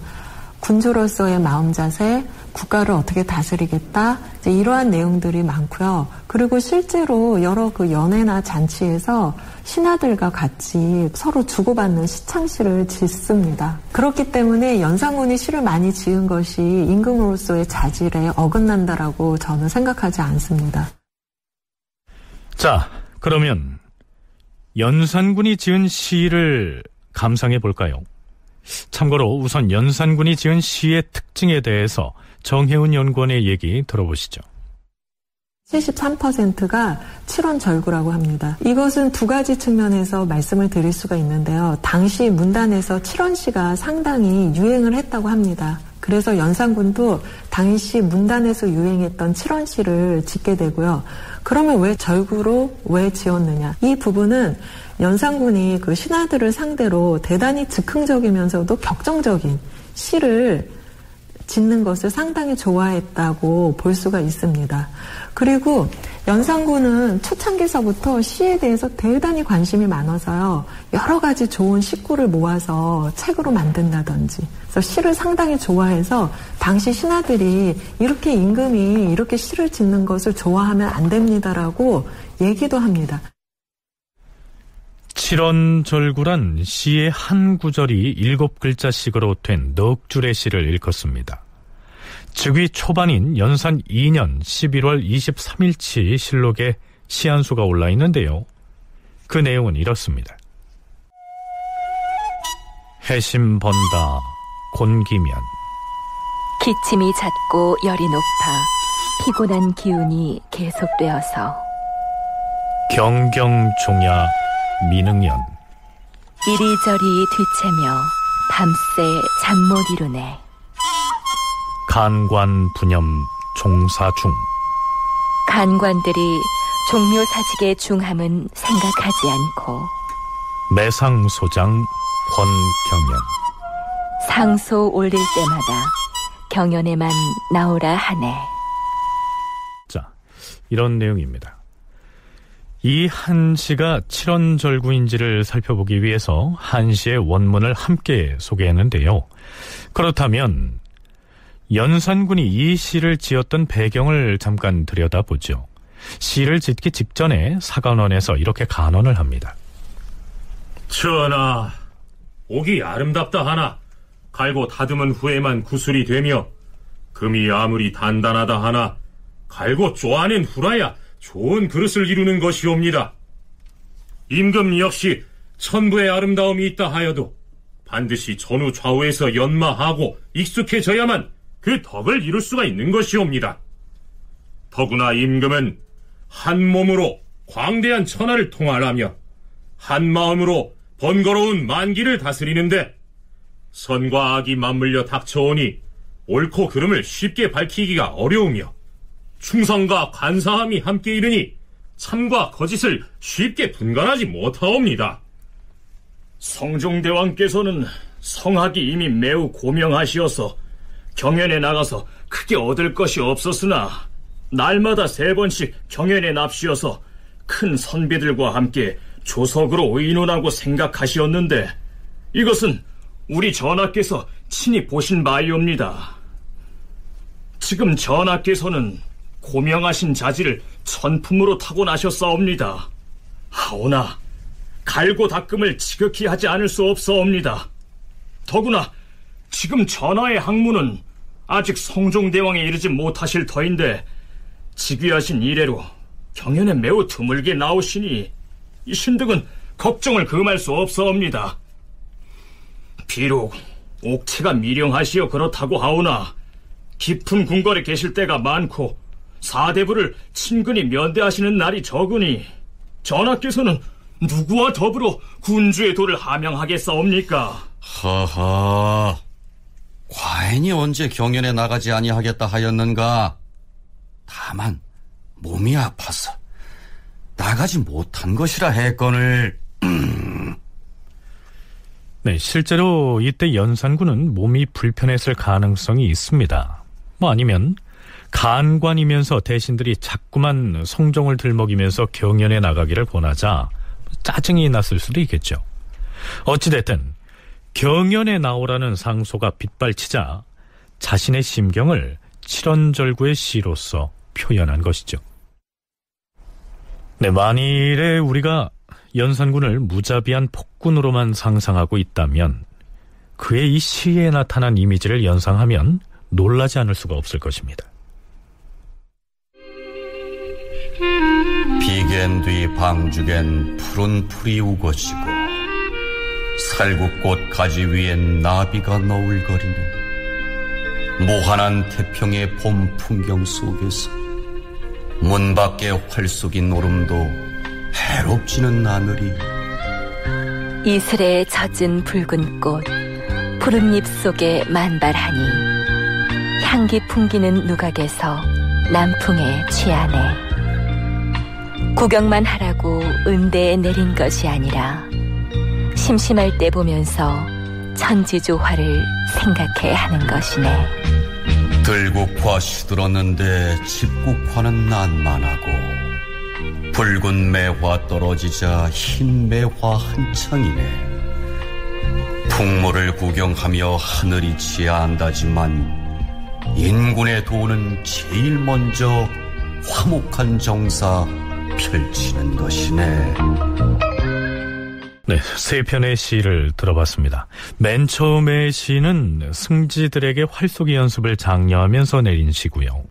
군주로서의 마음 자세, 국가를 어떻게 다스리겠다, 이제 이러한 내용들이 많고요. 그리고 실제로 여러 그 연회나 잔치에서 신하들과 같이 서로 주고받는 시창시를 짓습니다. 그렇기 때문에 연산군이 시를 많이 지은 것이 임금으로서의 자질에 어긋난다라고 저는 생각하지 않습니다. 자, 그러면 연산군이 지은 시를 감상해 볼까요? 참고로 우선 연산군이 지은 시의 특징에 대해서 정혜운 연구원의 얘기 들어보시죠. 73%가 칠원절구라고 합니다. 이것은 두 가지 측면에서 말씀을 드릴 수가 있는데요. 당시 문단에서 칠원시가 상당히 유행을 했다고 합니다. 그래서 연산군도 당시 문단에서 유행했던 칠원시를 짓게 되고요. 그러면 왜 절구로 왜 지었느냐? 이 부분은 연산군이 그 신하들을 상대로 대단히 즉흥적이면서도 격정적인 시를 짓는 것을 상당히 좋아했다고 볼 수가 있습니다. 그리고 연산군은 초창기서부터 시에 대해서 대단히 관심이 많아서요. 여러 가지 좋은 식구를 모아서 책으로 만든다든지 그래서 시를 상당히 좋아해서 당시 신하들이 이렇게 임금이 이렇게 시를 짓는 것을 좋아하면 안 됩니다라고 얘기도 합니다. 칠원절구란 시의 한 구절이 7글자씩으로 된 넉 줄의 시를 일컫습니다. 즉위 초반인 연산 2년 11월 23일치 실록에 시 한 수가 올라 있는데요. 그 내용은 이렇습니다. 해심 번다 곤기면 기침이 잦고 열이 높아 피곤한 기운이 계속되어서 경경종야 민응연 이리저리 뒤채며 밤새 잠 못 이루네. 간관 분염 종사중 간관들이 종묘사직의 중함은 생각하지 않고 매상소장 권경연 상소 올릴 때마다 경연에만 나오라 하네. 자, 이런 내용입니다. 이 한시가 칠원절구인지를 살펴보기 위해서 한시의 원문을 함께 소개했는데요. 그렇다면 연산군이 이 시를 지었던 배경을 잠깐 들여다보죠. 시를 짓기 직전에 사관원에서 이렇게 간언을 합니다. 전하, 옥이 아름답다 하나 갈고 다듬은 후에만 구슬이 되며 금이 아무리 단단하다 하나 갈고 쪼아낸 후라야 좋은 그릇을 이루는 것이옵니다. 임금 역시 천부의 아름다움이 있다 하여도 반드시 전후 좌우에서 연마하고 익숙해져야만 그 덕을 이룰 수가 있는 것이옵니다. 더구나 임금은 한 몸으로 광대한 천하를 통할하며 한 마음으로 번거로운 만기를 다스리는데 선과 악이 맞물려 닥쳐오니 옳고 그름을 쉽게 밝히기가 어려우며 충성과 간사함이 함께 이르니 참과 거짓을 쉽게 분간하지 못하옵니다. 성종대왕께서는 성학이 이미 매우 고명하시어서 경연에 나가서 크게 얻을 것이 없었으나 날마다 3번씩 경연에 납시어서 큰 선비들과 함께 조석으로 의논하고 생각하시었는데 이것은 우리 전하께서 친히 보신 바이옵니다. 지금 전하께서는 고명하신 자질을 천품으로 타고나셨사옵니다. 하오나 갈고 닦음을 지극히 하지 않을 수 없사옵니다. 더구나 지금 전하의 학문은 아직 성종대왕에 이르지 못하실 터인데 직위하신 이래로 경연에 매우 드물게 나오시니 이 신득은 걱정을 금할 수 없사옵니다. 비록 옥체가 미령하시어 그렇다고 하오나 깊은 궁궐에 계실 때가 많고 사대부를 친근히 면대하시는 날이 적으니 전하께서는 누구와 더불어 군주의 도를 함양하겠사옵니까? 하하, 과인이 언제 경연에 나가지 아니하겠다 하였는가? 다만 몸이 아파서 나가지 못한 것이라 했거늘. 네, 실제로 이때 연산군은 몸이 불편했을 가능성이 있습니다. 아니면 간관이면서 대신들이 자꾸만 성종을 들먹이면서 경연에 나가기를 권하자 짜증이 났을 수도 있겠죠. 어찌됐든 경연에 나오라는 상소가 빗발치자 자신의 심경을 칠원절구의 시로서 표현한 것이죠. 네, 만일에 우리가 연산군을 무자비한 폭군으로만 상상하고 있다면 그의 이 시에 나타난 이미지를 연상하면 놀라지 않을 수가 없을 것입니다. 비겐 뒤 방죽엔 푸른 풀이 우거지고 살구꽃 가지 위엔 나비가 너울거리는 무한한 태평의 봄 풍경 속에서 문 밖의 활쏘기 노름도 해롭지는 않으리. 이슬에 젖은 붉은 꽃 푸른 잎 속에 만발하니 향기 풍기는 누각에서 남풍에 취하네. 구경만 하라고 은대에 내린 것이 아니라 심심할 때 보면서 천지조화를 생각해 하는 것이네. 들국화 시들었는데 집국화는 난만하고 붉은 매화 떨어지자 흰 매화 한창이네. 풍물을 구경하며 하늘이 치안다지만 인군의 도는 제일 먼저 화목한 정사 펼치는 것이네. 네, 세 편의 시를 들어봤습니다. 맨 처음의 시는 승지들에게 활쏘기 연습을 장려하면서 내린 시고요.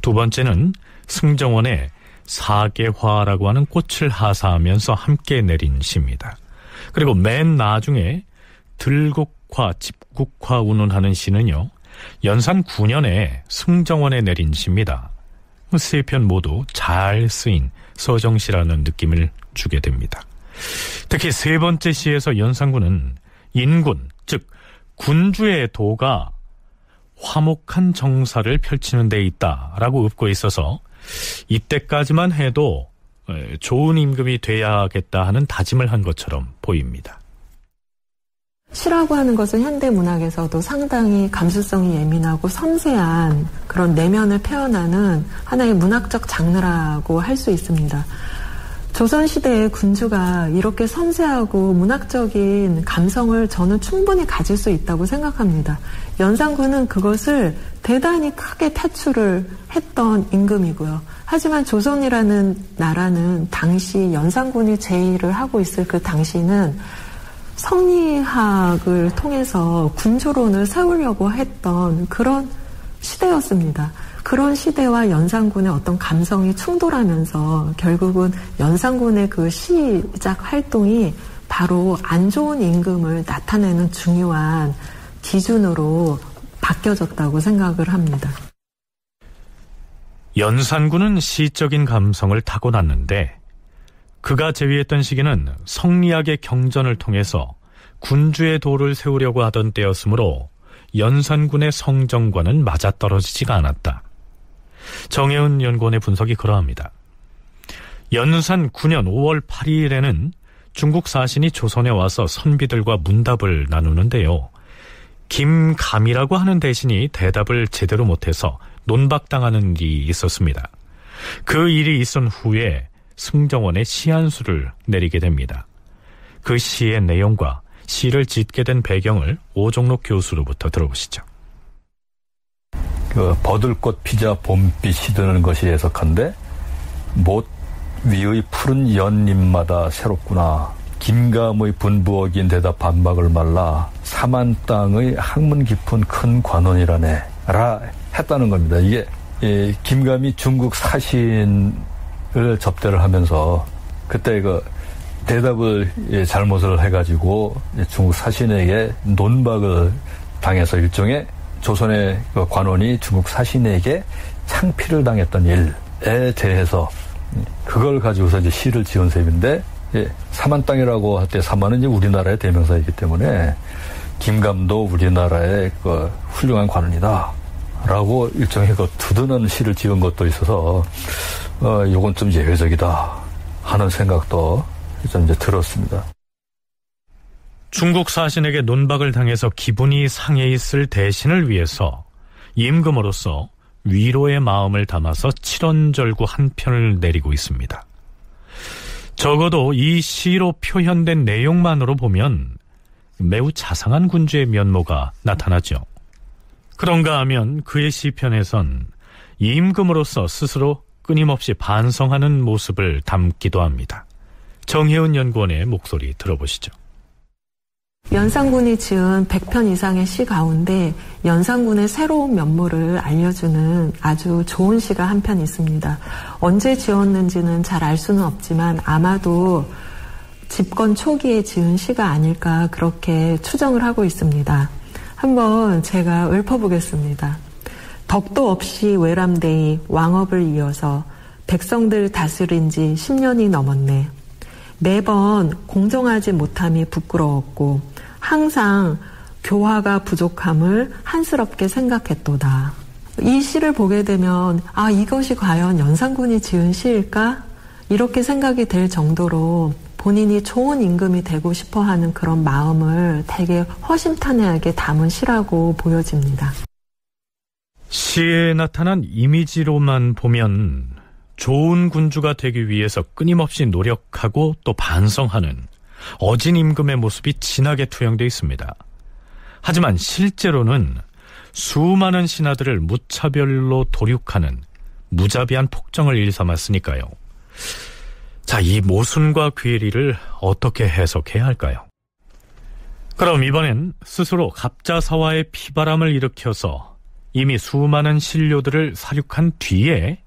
두 번째는 승정원의 사계화라고 하는 꽃을 하사하면서 함께 내린 시입니다. 그리고 맨 나중에 들국화, 집국화 운운하는 시는요, 연산 9년에 승정원에 내린 시입니다. 세 편 모두 잘 쓰인 서정시라는 느낌을 주게 됩니다. 특히 세 번째 시에서 연산군은 인군, 즉 군주의 도가 화목한 정사를 펼치는 데 있다라고 읊고 있어서 이때까지만 해도 좋은 임금이 돼야겠다 하는 다짐을 한 것처럼 보입니다. 시라고 하는 것은 현대 문학에서도 상당히 감수성이 예민하고 섬세한 그런 내면을 표현하는 하나의 문학적 장르라고 할 수 있습니다. 조선시대의 군주가 이렇게 섬세하고 문학적인 감성을 저는 충분히 가질 수 있다고 생각합니다. 연산군은 그것을 대단히 크게 탈출을 했던 임금이고요. 하지만 조선이라는 나라는 당시 연산군이 제의를 하고 있을 그 당시는 성리학을 통해서 군주론을 세우려고 했던 그런 시대였습니다. 그런 시대와 연산군의 어떤 감성이 충돌하면서 결국은 연산군의 그 시작 활동이 바로 안 좋은 임금을 나타내는 중요한 기준으로 바뀌어졌다고 생각을 합니다. 연산군은 시적인 감성을 타고났는데 그가 제위했던 시기는 성리학의 경전을 통해서 군주의 도를 세우려고 하던 때였으므로 연산군의 성정과는 맞아떨어지지가 않았다. 정혜은 연구원의 분석이 그러합니다. 연산 9년 5월 8일에는 중국 사신이 조선에 와서 선비들과 문답을 나누는데요. 김감이라고 하는 대신이 대답을 제대로 못해서 논박당하는 일이 있었습니다. 그 일이 있은 후에 승정원에 시한수를 내리게 됩니다. 그 시의 내용과 시를 짓게 된 배경을 오종록 교수로부터 들어보시죠. 그 버들꽃 피자 봄빛이 드는 것이 해석한데 못 위의 푸른 연잎마다 새롭구나. 김감의 분부어긴 대답 반박을 말라. 사만 땅의 학문 깊은 큰 관원이라네 라 했다는 겁니다. 이게 김감이 중국 사신을 접대를 하면서 그때 그 대답을 잘못을 해가지고 중국 사신에게 논박을 당해서 일종의 조선의 그 관원이 중국 사신에게 창피를 당했던 일에 대해서 그걸 가지고서 이제 시를 지은 셈인데, 사만 땅이라고 할 때 사만은 이제 우리나라의 대명사이기 때문에 김감도 우리나라의 그 훌륭한 관원이다 라고 일종의 그 두드는 시를 지은 것도 있어서 요건 좀 예외적이다 하는 생각도 좀 이제 들었습니다. 중국 사신에게 논박을 당해서 기분이 상해 있을 대신을 위해서 임금으로서 위로의 마음을 담아서 칠원절구 한 편을 내리고 있습니다. 적어도 이 시로 표현된 내용만으로 보면 매우 자상한 군주의 면모가 나타나죠. 그런가 하면 그의 시편에선 임금으로서 스스로 끊임없이 반성하는 모습을 담기도 합니다. 정혜은 연구원의 목소리 들어보시죠. 연산군이 지은 100편 이상의 시 가운데 연산군의 새로운 면모를 알려주는 아주 좋은 시가 한 편 있습니다. 언제 지었는지는 잘 알 수는 없지만 아마도 집권 초기에 지은 시가 아닐까 그렇게 추정을 하고 있습니다. 한번 제가 읊어보겠습니다. 덕도 없이 외람되이 왕업을 이어서 백성들 다스린 지 10년이 넘었네. 매번 공정하지 못함이 부끄러웠고 항상 교화가 부족함을 한스럽게 생각했도다. 이 시를 보게 되면 이것이 과연 연산군이 지은 시일까? 이렇게 생각이 될 정도로 본인이 좋은 임금이 되고 싶어하는 그런 마음을 되게 허심탄회하게 담은 시라고 보여집니다. 시에 나타난 이미지로만 보면 좋은 군주가 되기 위해서 끊임없이 노력하고 또 반성하는 어진 임금의 모습이 진하게 투영되어 있습니다. 하지만 실제로는 수많은 신하들을 무차별로 도륙하는 무자비한 폭정을 일삼았으니까요. 자, 이 모순과 괴리를 어떻게 해석해야 할까요? 그럼 이번엔 스스로 갑자사화의 피바람을 일으켜서 이미 수많은 신료들을 사륙한 뒤에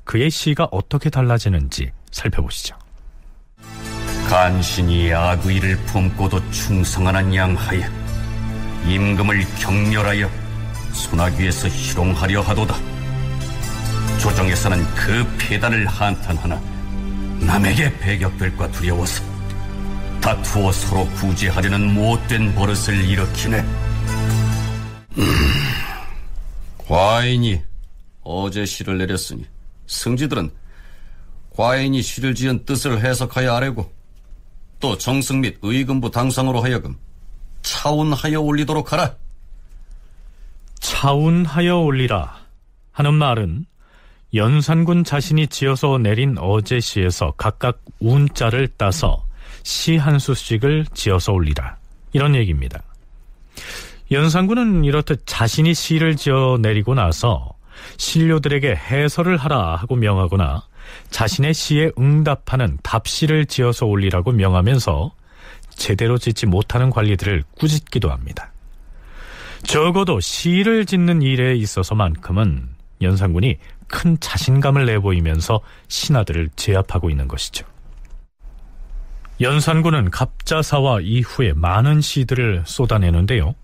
그의 시가 어떻게 달라지는지 살펴보시죠. 간신히 악의를 품고도 충성하는 양하여 임금을 격렬하여 소나귀에서 희롱하려 하도다. 조정에서는 그 폐단을 한탄하나 남에게 배격될까 두려워서 다투어 서로 구제하려는 못된 버릇을 일으키네. 과인이 어제 시를 내렸으니 승지들은 과인이 시를 지은 뜻을 해석하여 아뢰고 또 정승 및 의금부 당상으로 하여금 차운하여 올리도록 하라. 차운하여 올리라 하는 말은 연산군 자신이 지어서 내린 어제 시에서 각각 운자를 따서 시 한 수씩을 지어서 올리라, 이런 얘기입니다. 연산군은 이렇듯 자신이 시를 지어 내리고 나서 신료들에게 해설을 하라 하고 명하거나 자신의 시에 응답하는 답시를 지어서 올리라고 명하면서 제대로 짓지 못하는 관리들을 꾸짖기도 합니다. 적어도 시를 짓는 일에 있어서만큼은 연산군이 큰 자신감을 내보이면서 신하들을 제압하고 있는 것이죠. 연산군은 갑자사화 이후에 많은 시들을 쏟아내는데요.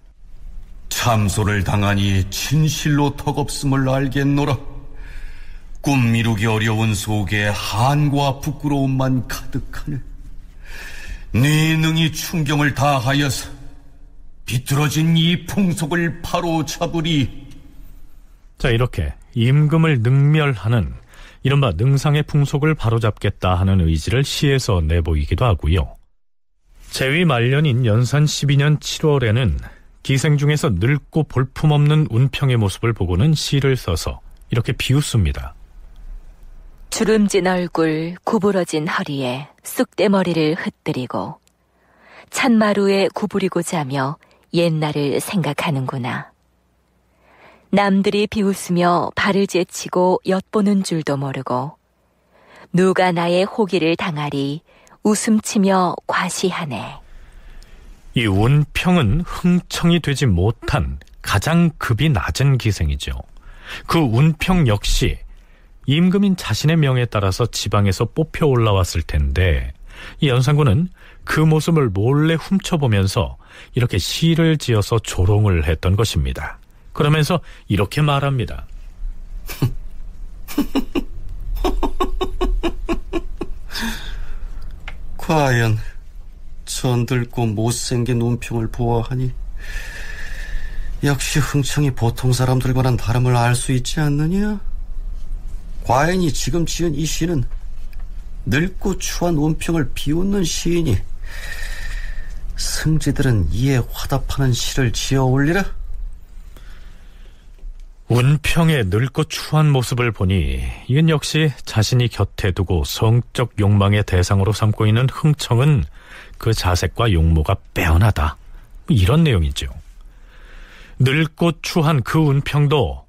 참소를 당하니 진실로 턱없음을 알겠노라. 꿈 이루기 어려운 속에 한과 부끄러움만 가득하네. 네 능히 충경을 다하여서 비뚤어진 이 풍속을 바로 잡으리. 자, 이렇게 임금을 능멸하는 이른바 능상의 풍속을 바로잡겠다 하는 의지를 시에서 내보이기도 하고요. 제위 말년인 연산 12년 7월에는 기생 중에서 늙고 볼품없는 운평의 모습을 보고는 시를 써서 이렇게 비웃습니다. 주름진 얼굴, 구부러진 허리에 쑥대머리를 흩뜨리고 찬마루에 구부리고자 하며 옛날을 생각하는구나. 남들이 비웃으며 발을 제치고 엿보는 줄도 모르고 누가 나의 호기를 당하리 웃음치며 과시하네. 이 운평은 흥청이 되지 못한 가장 급이 낮은 기생이죠. 그 운평 역시 임금인 자신의 명에 따라서 지방에서 뽑혀 올라왔을 텐데 이 연산군은 그 모습을 몰래 훔쳐보면서 이렇게 시를 지어서 조롱을 했던 것입니다. 그러면서 이렇게 말합니다. 과연 전들고 못생긴 운평을 보아하니 역시 흥청이 보통 사람들과는 다름을 알 수 있지 않느냐? 과인이 지금 지은 이 시는 늙고 추한 운평을 비웃는 시이니 승지들은 이에 화답하는 시를 지어 올리라. 운평의 늙고 추한 모습을 보니 이건 역시 자신이 곁에 두고 성적 욕망의 대상으로 삼고 있는 흥청은 그 자색과 용모가 빼어나다, 이런 내용이죠. 늙고 추한 그 운평도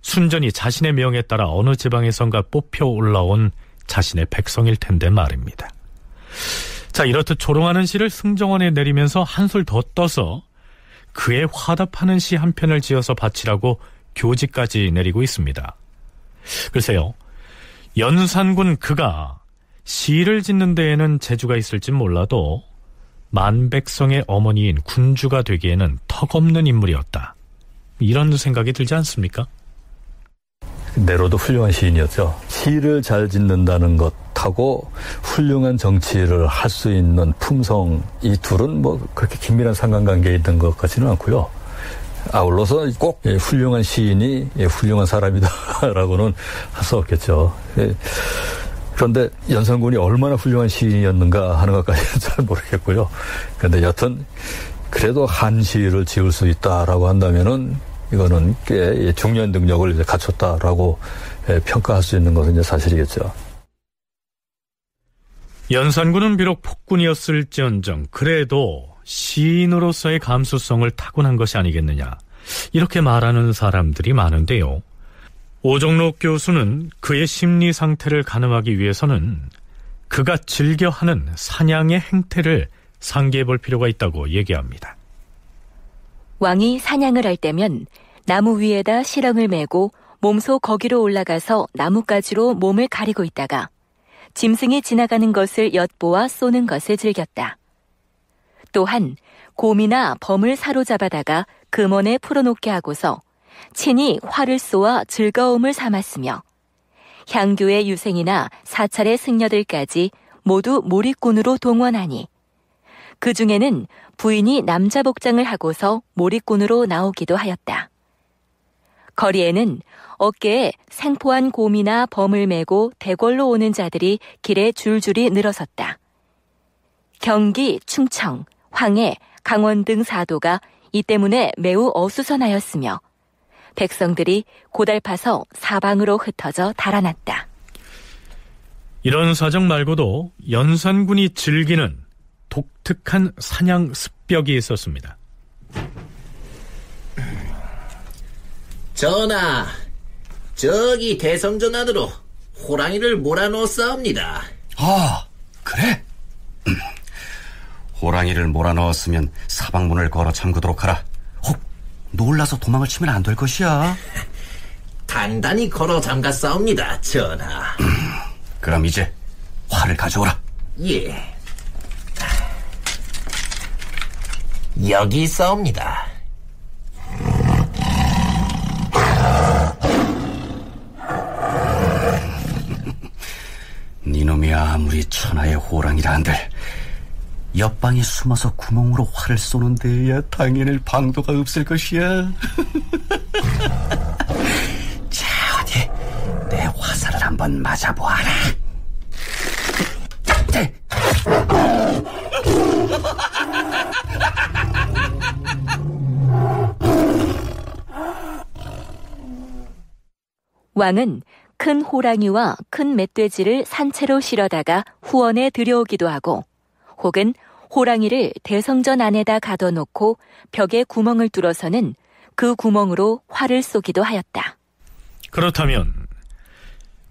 순전히 자신의 명에 따라 어느 지방에선가 뽑혀 올라온 자신의 백성일 텐데 말입니다. 자, 이렇듯 조롱하는 시를 승정원에 내리면서 한술 더 떠서 그에 화답하는 시 한 편을 지어서 바치라고 교지까지 내리고 있습니다. 글쎄요, 연산군 그가 시를 짓는 데에는 재주가 있을진 몰라도 만백성의 어머니인 군주가 되기에는 턱없는 인물이었다, 이런 생각이 들지 않습니까? 내로도 훌륭한 시인이었죠. 시를 잘 짓는다는 것하고 훌륭한 정치를 할 수 있는 품성, 이 둘은 뭐 그렇게 긴밀한 상관관계에 있는 것 같지는 않고요. 아울러서 꼭 훌륭한 시인이 훌륭한 사람이다라고는 할 수 없겠죠. 그런데 연산군이 얼마나 훌륭한 시인이었는가 하는 것까지는 잘 모르겠고요. 그런데 여튼 그래도 한시를 지을 수 있다라고 한다면은 이거는 꽤 중요한 능력을 이제 갖췄다라고 평가할 수 있는 것은 이제 사실이겠죠. 연산군은 비록 폭군이었을지언정 그래도 시인으로서의 감수성을 타고난 것이 아니겠느냐, 이렇게 말하는 사람들이 많은데요. 오종록 교수는 그의 심리 상태를 가늠하기 위해서는 그가 즐겨하는 사냥의 행태를 상기해 볼 필요가 있다고 얘기합니다. 왕이 사냥을 할 때면 나무 위에다 시렁을 메고 몸소 거기로 올라가서 나뭇가지로 몸을 가리고 있다가 짐승이 지나가는 것을 엿보아 쏘는 것을 즐겼다. 또한 곰이나 범을 사로잡아다가 금원에 풀어놓게 하고서 친히 활을 쏘아 즐거움을 삼았으며 향교의 유생이나 사찰의 승려들까지 모두 몰입꾼으로 동원하니 그 중에는 부인이 남자 복장을 하고서 몰입꾼으로 나오기도 하였다. 거리에는 어깨에 생포한 곰이나 범을 메고 대궐로 오는 자들이 길에 줄줄이 늘어섰다. 경기, 충청, 황해, 강원 등 사도가 이 때문에 매우 어수선하였으며 백성들이 고달파서 사방으로 흩어져 달아났다. 이런 사정 말고도 연산군이 즐기는 독특한 사냥 습벽이 있었습니다. 전하, 저기 대성전 안으로 호랑이를 몰아넣었사옵니다. 아, 그래? 호랑이를 몰아넣었으면 사방문을 걸어 잠그도록 하라. 혹 놀라서 도망을 치면 안 될 것이야. 단단히 걸어 잠갔사옵니다, 전하. 그럼 이제 활을 가져오라. 예. 여기 있사옵니다. 니놈이 아무리 천하의 호랑이라 한들 옆방에 숨어서 구멍으로 활을 쏘는 데에야 당연히 방도가 없을 것이야. 자, 어디 내 화살을 한번 맞아보아라. 왕은 큰 호랑이와 큰 멧돼지를 산채로 실어다가 후원에 들여오기도 하고 혹은 호랑이를 대성전 안에다 가둬놓고 벽에 구멍을 뚫어서는 그 구멍으로 활을 쏘기도 하였다. 그렇다면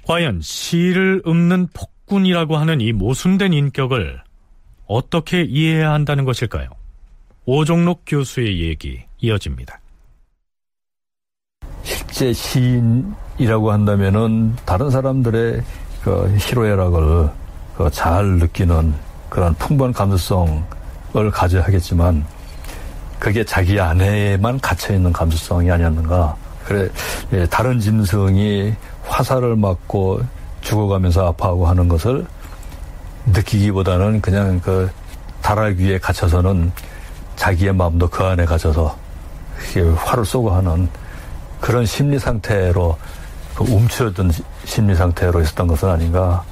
과연 시를 읊는 폭군이라고 하는 이 모순된 인격을 어떻게 이해해야 한다는 것일까요? 오종록 교수의 얘기 이어집니다. 실제 시인이라고 한다면은 다른 사람들의 그 희로애락을 잘 느끼는 그런 풍부한 감수성을 가져야 하겠지만 그게 자기 안에만 갇혀있는 감수성이 아니었는가. 그래, 다른 짐승이 화살을 맞고 죽어가면서 아파하고 하는 것을 느끼기보다는 그냥 그 다락 위에 갇혀서는 자기의 마음도 그 안에 갇혀서 활을 쏘고 하는 그런 심리 상태로 움츠러든 심리 상태로 있었던 것은 아닌가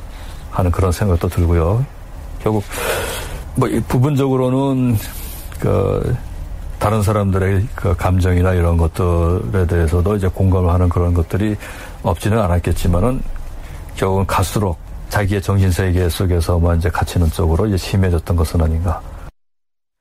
하는 그런 생각도 들고요. 결국 뭐 부분적으로는 다른 사람들의 그 감정이나 이런 것들에 대해서도 이제 공감을 하는 그런 것들이 없지는 않았겠지만은 결국은 갈수록 자기의 정신세계 속에서만 이제 갇히는 쪽으로 이제 심해졌던 것은 아닌가.